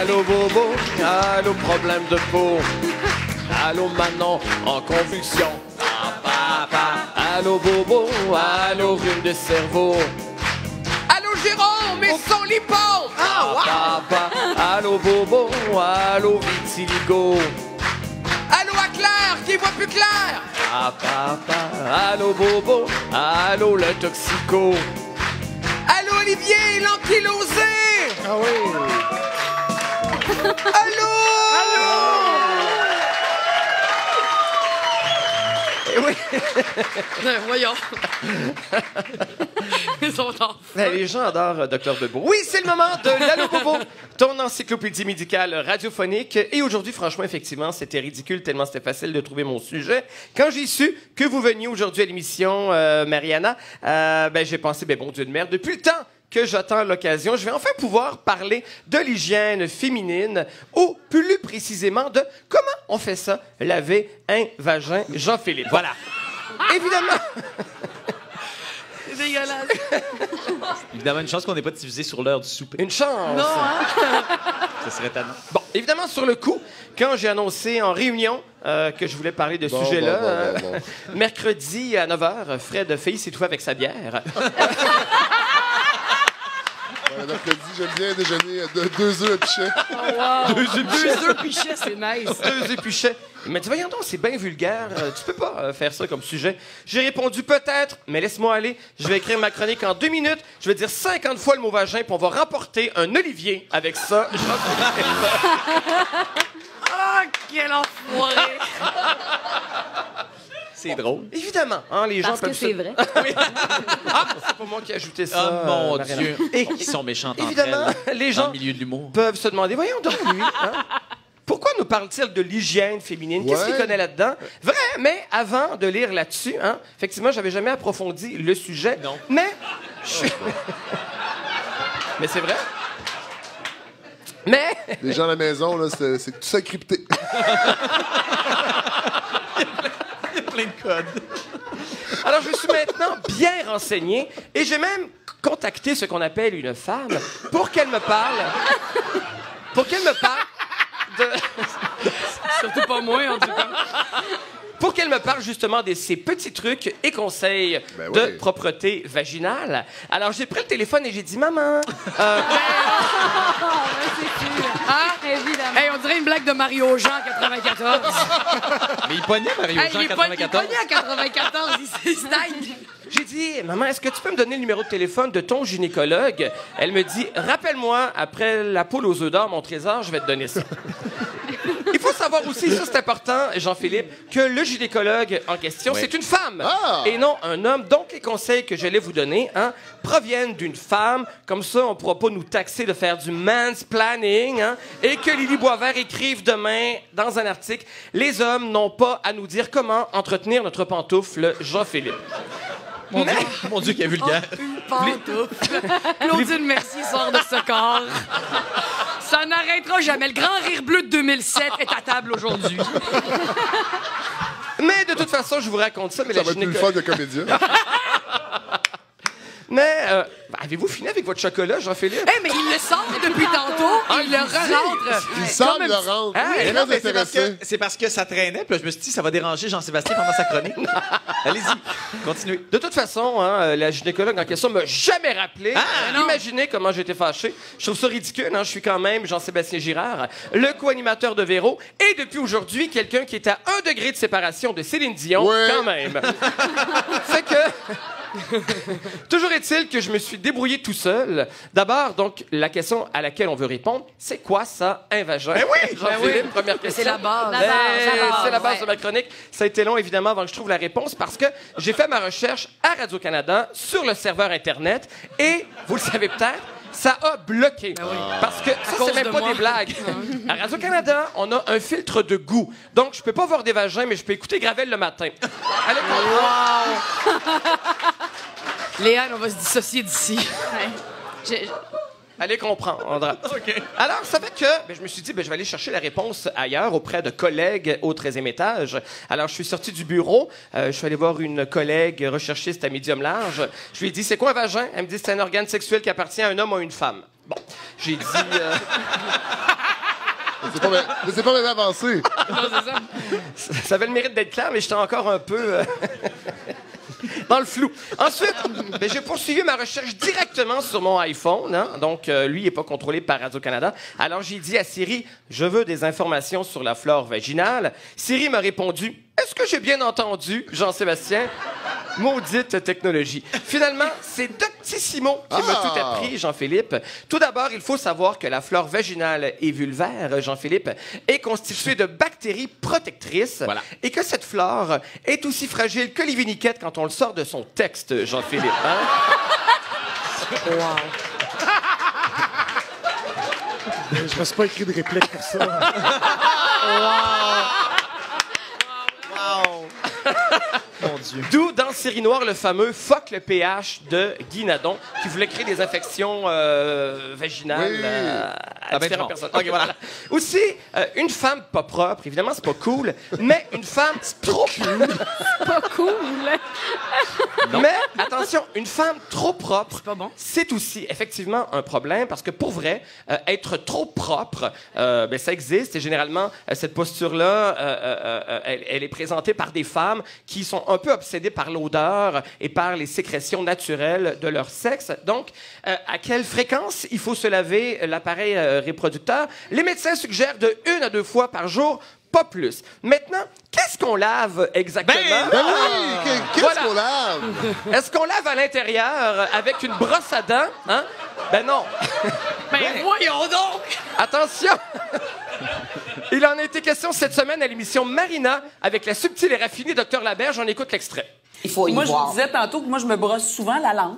Allô Bobo, allô problème de peau. Allô Manon en convulsion. Allô Bobo, allô rhume de cerveau. Allô Jérôme, mais sans lipon. Allô Bobo, allô vitiligo. Allô à Claire qui voit plus clair. Allô Bobo, allô le toxico. Allô Olivier, l'ankylosé. Ah oui. Allô. Oui. Voyons. Ils sont en feu. Les gens adorent Dr Bebo. Oui, c'est le moment de l'Allo Bobo, ton encyclopédie médicale radiophonique. Et aujourd'hui, franchement, effectivement, c'était ridicule tellement c'était facile de trouver mon sujet. Quand j'ai su que vous veniez aujourd'hui à l'émission, Mariana, j'ai pensé, bon Dieu de merde, depuis le temps que j'attends l'occasion, je vais enfin pouvoir parler de l'hygiène féminine, ou plus précisément de comment on fait ça, laver un vagin. Jean-Philippe, voilà. Évidemment... C'est dégueulasse. Évidemment, une chance qu'on n'ait pas diffusé sur l'heure du souper. Une chance! Non, hein? Ça serait tannant. Bon, évidemment, sur le coup, quand j'ai annoncé en réunion que je voulais parler de ce sujet-là, mercredi à 9h, Fred a failli s'étouffer avec sa bière. Mercredi, j'aime bien déjeuner de 2 œufs à pichet. Oh, wow. 2 œufs pichet, c'est nice. 2 œufs pichet. Il m'a dit, voyons donc, c'est bien vulgaire. Tu peux pas faire ça comme sujet. J'ai répondu, peut-être, mais laisse-moi aller. Je vais écrire ma chronique en 2 minutes. Je vais dire 50 fois le mot vagin, puis on va remporter un Olivier avec ça. Ah, quel enfoiré! C'est drôle. Évidemment, hein, les gens Parce que peuvent c'est vrai. Oui. Ah, c'est pas moi qui ai ajouté ça. Oh mon Mariana. Dieu. Et Ils sont méchants entre évidemment, elles, les dans gens le milieu de l'humour. peuvent se demander, voyons donc, lui, hein, pourquoi nous parle-t-il de l'hygiène féminine? Qu'est-ce qu'il connaît là-dedans? Vrai, mais avant de lire là-dessus, hein, effectivement, j'avais jamais approfondi le sujet. Non. Mais... Mais c'est vrai. Mais... Les gens à la maison, là, c'est tout ça crypté. Plein de codes. Alors, je suis maintenant bien renseigné et j'ai même contacté ce qu'on appelle une femme pour qu'elle me parle... Pour qu'elle me parle de... Surtout pas moi, en tout cas. Pour qu'elle me parle justement de ces petits trucs et conseils Ben de oui. propreté vaginale. Alors, j'ai pris le téléphone et j'ai dit, maman... Hein? Évidemment. Hey, on dirait une blague de Mario Jean 94. Mais il pognait Mario Jean Il est 94. pogné à 94, il se stagne. J'ai dit, maman, est-ce que tu peux me donner le numéro de téléphone de ton gynécologue? Elle me dit, rappelle-moi, après la poule aux œufs d'or, mon trésor, je vais te donner ça. Il faut savoir aussi, ça c'est important, Jean-Philippe, que le gynécologue en question, c'est une femme et non un homme. Donc, les conseils que j'allais vous donner proviennent d'une femme. Comme ça, on ne pourra pas nous taxer de faire du mansplaining. Et que Lily Boisvert écrive demain dans un article, les hommes n'ont pas à nous dire comment entretenir notre pantoufle, Jean-Philippe. Mon Dieu, quel vulgaire. Une pantoufle. Claudine Mercier sort de ce corps. Ça n'arrêtera jamais. Le grand rire bleu de 2007 est à table aujourd'hui. Mais de toute façon, je vous raconte ça. Mais Ça la va être plus le gynécologue... fun de comédien. Mais avez-vous fini avec votre chocolat, Jean-Philippe? Eh, mais il le sort depuis tantôt. Il le re-rentre. Il sort, Comme il un le petit- rentre. Ah, Il est Non, très mais intéressé. c'est parce que ça traînait, puis là, je me suis dit, ça va déranger Jean-Sébastien pendant sa chronique. Allez-y, continuez. De toute façon, la gynécologue en question m'a jamais rappelé. Imaginez comment j'étais fâché. Je trouve ça ridicule. Je suis quand même Jean-Sébastien Girard, le co-animateur de Véro, et depuis aujourd'hui, quelqu'un qui est à 1 degré de séparation de Céline Dion, Ouais. quand même. Fait que... Toujours est-il que je me suis débrouillé tout seul. D'abord, donc, la question à laquelle on veut répondre, c'est quoi ça, un vagin? Oui, Jean-Philippe, première question. C'est la base. La base, C'est la base ouais. de ma chronique. Ça a été long, évidemment, avant que je trouve la réponse, parce que j'ai fait ma recherche à Radio-Canada sur le serveur Internet, et, vous le savez peut-être, ça a bloqué. Parce que ça, cause c'est même de pas moi. des blagues. À Radio-Canada, on a un filtre de goût. Donc, je peux pas voir des vagins, mais je peux écouter Gravel le matin. Allez, comprendre. Léane, on va se dissocier d'ici. Allez comprendre. Alors, ça fait que je me suis dit, je vais aller chercher la réponse ailleurs, auprès de collègues au 13e étage. Alors, je suis sorti du bureau. Je suis allé voir une collègue recherchiste à médium large. Je lui ai dit, c'est quoi un vagin? Elle me dit, c'est un organe sexuel qui appartient à un homme ou à une femme. Bon, j'ai dit... Mais c'est pas même avancé. Ça avait le mérite d'être clair, mais j'étais encore un peu dans le flou. Ensuite, j'ai poursuivi ma recherche directement sur mon iPhone. Hein? Donc, lui, il n'est pas contrôlé par Radio-Canada. Alors, j'ai dit à Siri, je veux des informations sur la flore vaginale. Siri m'a répondu, est-ce que j'ai bien entendu, Jean-Sébastien? Maudite technologie. Finalement, c'est Doctissimo qui m'a tout appris, Jean-Philippe. Tout d'abord, il faut savoir que la flore vaginale et vulvaire, Jean-Philippe, est constituée de bactéries protectrices et que cette flore est aussi fragile que les viniquettes quand on le sort de son texte, Jean-Philippe. Hein? Wow. Je me suis pas écrit de réplique pour ça. Wow! Mon Dieu. D'où, dans Série Noire, le fameux « fuck le pH » de Guy Nadon, qui voulait créer des infections vaginales à différentes personnes. Okay, voilà. Aussi, une femme pas propre, évidemment, c'est pas cool, mais une femme trop... Pas cool. Mais, attention, une femme trop propre, C'est pas bon. c'est aussi effectivement un problème, parce que pour vrai, être trop propre, ben, ça existe, et généralement, cette posture-là, elle est présentée par des femmes qui sont un peu obsédées par l'odeur et par les sécrétions naturelles de leur sexe. Donc, à quelle fréquence il faut se laver l'appareil reproducteur? Les médecins suggèrent de 1 à 2 fois par jour, pas plus. Maintenant, qu'est-ce qu'on lave exactement? Ben oui! Qu'est-ce qu'on lave? Est-ce qu'on lave à l'intérieur avec une brosse à dents? Hein? Ben non. Ben voyons donc! Attention! Il en a été question cette semaine à l'émission Marina avec la subtile et raffinée Dr Laberge. On écoute l'extrait. Il faut y Moi, je voir. vous disais tantôt que moi, je me brosse souvent la langue.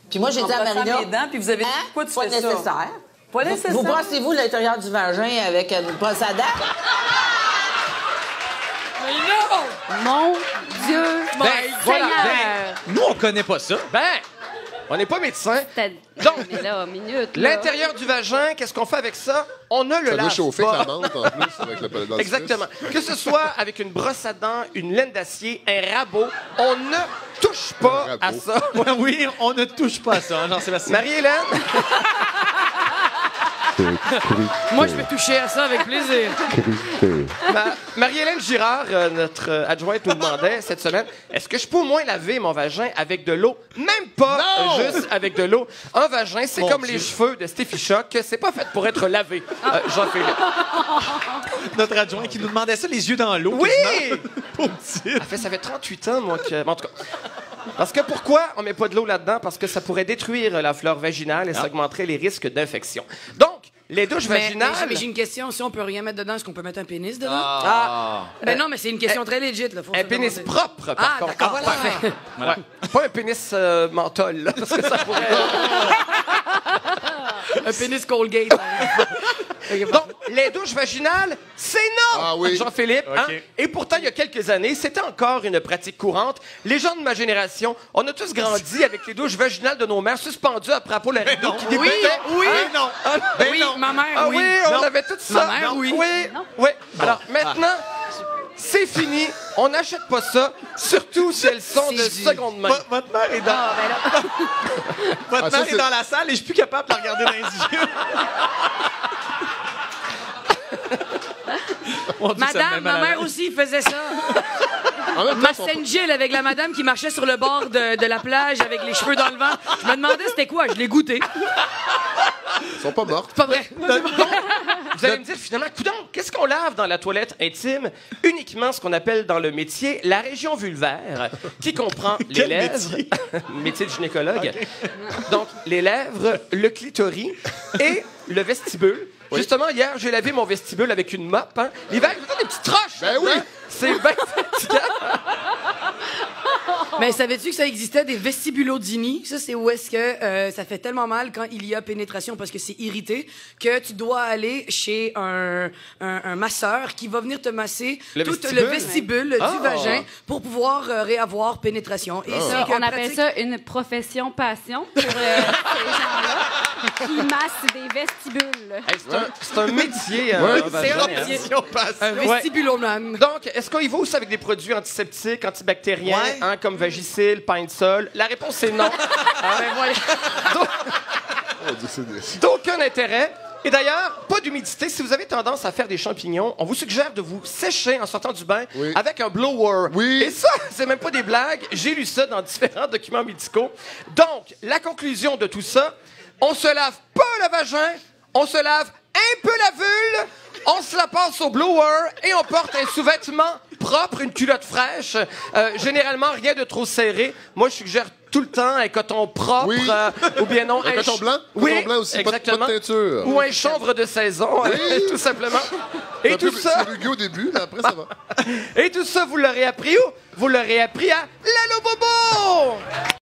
Puis moi, j'ai En dit à brossant Marina... mes dents, puis vous avez dit, Hein? pourquoi tu Pas fais ça? nécessaire. Pas nécessaire. Vous brossez-vous l'intérieur du vagin avec une brosse à dents? Mon Dieu. Ben, voilà. Seigneur. Nous, on connaît pas ça. Ben, on n'est pas médecin. Donc, mais là, minute. là. L'intérieur du vagin, qu'est-ce qu'on fait avec ça? On ne le Ça doit lave chauffer pas. avec la menthe, en plus, avec le dentifrice. Exactement. Que ce soit avec une brosse à dents, une laine d'acier, un rabot, on ne touche pas Un à rabot. ça. Oui, on ne touche pas à ça, Jean-Sébastien. Marie-Hélène? Moi, je vais toucher à ça avec plaisir. Marie-Hélène Girard, notre adjointe, nous demandait cette semaine, est-ce que je peux au moins laver mon vagin avec de l'eau? Même pas juste avec de l'eau. Un vagin, c'est Mon comme Dieu. les cheveux de Steffi Choc, c'est pas fait pour être lavé. Jean-Philippe. Notre adjoint qui nous demandait ça, les yeux dans l'eau. Oui! Pauvre petit. Ça fait 38 ans, moi, que... En tout cas... Parce que pourquoi on met pas de l'eau là-dedans? Parce que ça pourrait détruire la flore vaginale et ça augmenterait les risques d'infection. Donc, les douches vaginales... Mais j'ai une question. Si on peut rien mettre dedans, est-ce qu'on peut mettre un pénis dedans? Ah, Ben non, mais c'est une question très légit. Là. Faut un se pénis demander. propre, par Ah, contre. d'accord, parfait. Voilà. Pas un pénis menthol, là, parce que ça pourrait... Un pénis Colgate. Donc, les douches vaginales, c'est non, Ah oui. Jean-Philippe. Hein? OK. Et pourtant, il y a quelques années, c'était encore une pratique courante. Les gens de ma génération, on a tous grandi avec les douches vaginales de nos mères suspendues après la rideau qui débutait. oui. Ben non. Ah, Ben oui, non. ma mère, ah oui. oui, on Non. avait tout ça. Ma mère, oui. Oui. Alors, maintenant, c'est fini. On n'achète pas ça, surtout si elles sont de C'est du- seconde main. Votre mère est dans... Votre Ah, ça, mère est c'est- dans la salle et je suis plus capable de la regarder dans les yeux. Mon Dieu, ça me met Madame, mal ma à mère l'aise. aussi faisait ça. En même temps, Ma ils sont Sainte Gilles avec la madame qui marchait sur le bord de la plage avec les cheveux dans le vent. Je me demandais c'était quoi. Je l'ai goûté. ils sont pas mortes. Pas vrai. Vous allez me dire, finalement, coudonc, qu'est-ce qu'on lave dans la toilette intime? Uniquement ce qu'on appelle dans le métier la région vulvaire, qui comprend les Quel lèvres. métier? Métier de gynécologue. Donc, les lèvres, le clitoris et le vestibule. Justement, hier, j'ai lavé mon vestibule avec une mop. Hein. L'hiver, il fait des petites roches. Ben oui. là-dedans. C'est bien fatigant. Mais savais-tu que ça existait des vestibulodinies? Ça, c'est où est-ce que ça fait tellement mal quand il y a pénétration parce que c'est irrité que tu dois aller chez un masseur qui va venir te masser Le tout vestibule? le vestibule du vagin pour pouvoir réavoir pénétration. Et c'est Ça, que on appelle pratique- ça une profession passion pour ces gens-là qui massent des vestibules. Hey, c'est un métier. Ouais, un c'est un vagin, hein. métier. passe. Un vestibulomane. Donc, est-ce qu'il va aussi avec des produits antiseptiques, antibactériens, Ouais. hein, comme Vagisil, Pine Sol? La réponse est non. Ben voilà. Oh, Dieu, c'est des... D'aucun intérêt. Et d'ailleurs, pas d'humidité. Si vous avez tendance à faire des champignons, on vous suggère de vous sécher en sortant du bain Oui. avec un blower. Oui. Et ça, c'est même pas des blagues. J'ai lu ça dans différents documents médicaux. Donc, la conclusion de tout ça, on se lave pas le vagin, on se lave un peu la vulve, on se la passe au blower et on porte un sous-vêtement propre, une culotte fraîche. Généralement, rien de trop serré. Moi, je suggère tout le temps un coton propre Oui. Ou bien non. Un coton blanc? Oui, Coton blanc aussi, pas de exactement. teinture. Ou un chanvre de saison, tout simplement. Et C'est un tout peu- ça... C'est rugueux au début, mais après, ça va. Et tout ça, vous l'aurez appris où? Vous l'aurez appris à Lalo Bobo!